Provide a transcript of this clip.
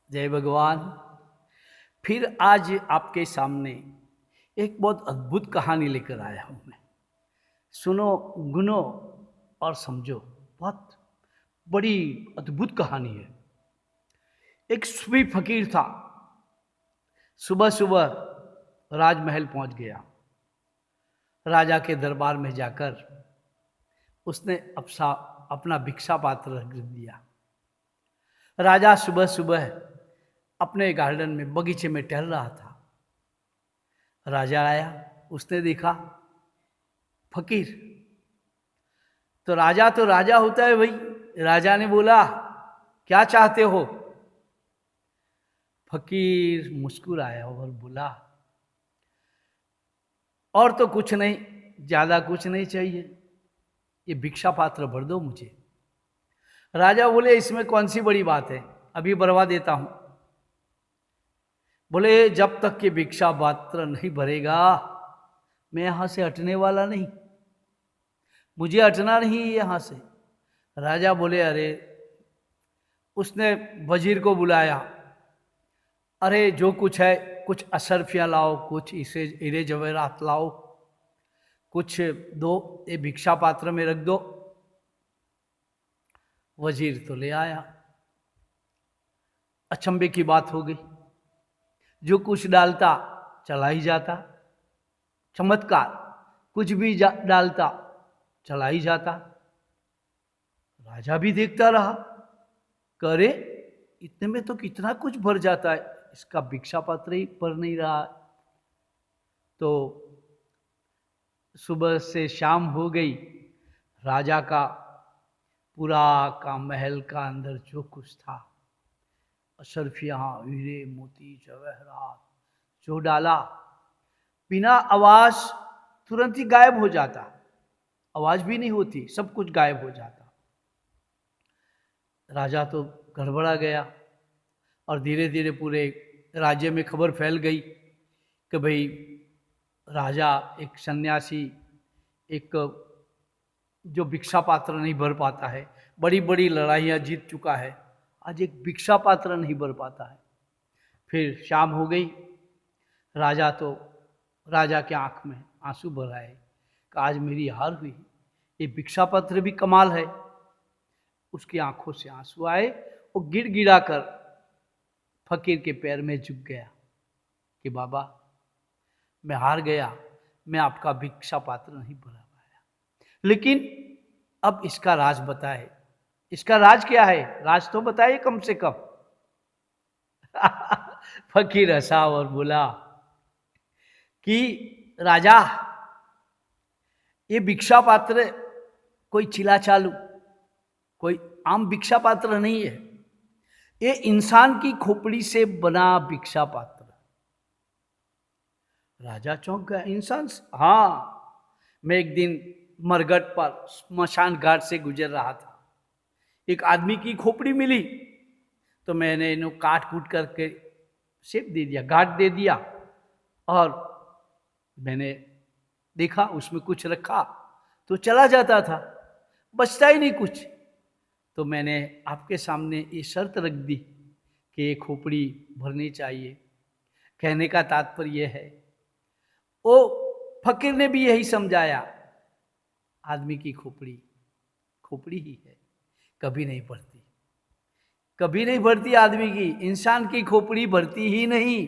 जय भगवान। फिर आज आपके सामने एक बहुत अद्भुत कहानी लेकर आया हूं मैं। सुनो, गुनो और समझो। बहुत बड़ी अद्भुत कहानी है। एक सूफी फकीर था। सुबह सुबह राजमहल पहुंच गया। राजा के दरबार में जाकर उसने अपना भिक्षा पात्र रख दिया। राजा सुबह सुबह अपने गार्डन में, बगीचे में टहल रहा था। राजा आया, उसने देखा फकीर। तो राजा होता है भाई। राजा ने बोला, क्या चाहते हो? फकीर मुस्कुराया और बोला, और तो कुछ नहीं, ज्यादा कुछ नहीं चाहिए, ये भिक्षा पात्र भर दो मुझे। राजा बोले, इसमें कौन सी बड़ी बात है, अभी भरवा देता हूं। बोले, जब तक ये भिक्षा पात्र नहीं भरेगा मैं यहां से हटने वाला नहीं, मुझे हटना नहीं है यहां से। राजा बोले, अरे। उसने वजीर को बुलाया, अरे जो कुछ है, कुछ अशर्फियाँ लाओ, कुछ इसे हीरे जवाहरात लाओ, कुछ दो, ये भिक्षा पात्र में रख दो। वजीर तो ले आया। अचंभे की बात हो गई, जो कुछ डालता चला ही जाता। चमत्कार, कुछ भी डालता चला ही जाता। राजा भी देखता रहा, करे इतने में तो कितना कुछ भर जाता है, इसका भिक्षा पात्र ही भर नहीं रहा। तो सुबह से शाम हो गई। राजा का पूरा का महल का अंदर जो कुछ था, अशर्फियाँ, हीरे मोती जवाहरात, जो डाला, बिना आवाज तुरंत ही गायब हो जाता। आवाज भी नहीं होती, सब कुछ गायब हो जाता। राजा तो गड़बड़ा गया और धीरे धीरे पूरे राज्य में खबर फैल गई कि भाई राजा एक सन्यासी, एक जो भिक्षा पात्र नहीं भर पाता है, बड़ी बड़ी लड़ाइयाँ जीत चुका है, आज एक भिक्षा पात्र नहीं भर पाता है। फिर शाम हो गई। राजा के आंख में आंसू भर आए कि आज मेरी हार हुई, ये भिक्षा पात्र भी कमाल है। उसकी आंखों से आंसू आए, वो गिड़ गिड़ा कर फकीर के पैर में झुक गया कि बाबा, मैं हार गया, मैं आपका भिक्षा पात्र नहीं भरा पाया, लेकिन अब इसका राज बताए। इसका राज क्या है? राज तो बताइए कम से कम। फकीर हंसा और बोला कि राजा, ये भिक्षा पात्र कोई चिला चालू, कोई आम भिक्षा पात्र नहीं है, ये इंसान की खोपड़ी से बना भिक्षा पात्र। राजा चौंक गया। इंसान? हाँ, मैं एक दिन मरघट पर स्मशान घाट से गुजर रहा था, एक आदमी की खोपड़ी मिली, तो मैंने इन्हें काट कूट करके शेप दे दिया, घाट दे दिया, और मैंने देखा उसमें कुछ रखा तो चला जाता था, बचता ही नहीं कुछ। तो मैंने आपके सामने ये शर्त रख दी कि ये खोपड़ी भरनी चाहिए। कहने का तात्पर्य है, वो फकीर ने भी यही समझाया, आदमी की खोपड़ी खोपड़ी ही है, कभी नहीं भरती, कभी नहीं भरती। आदमी की, इंसान की खोपड़ी भरती ही नहीं।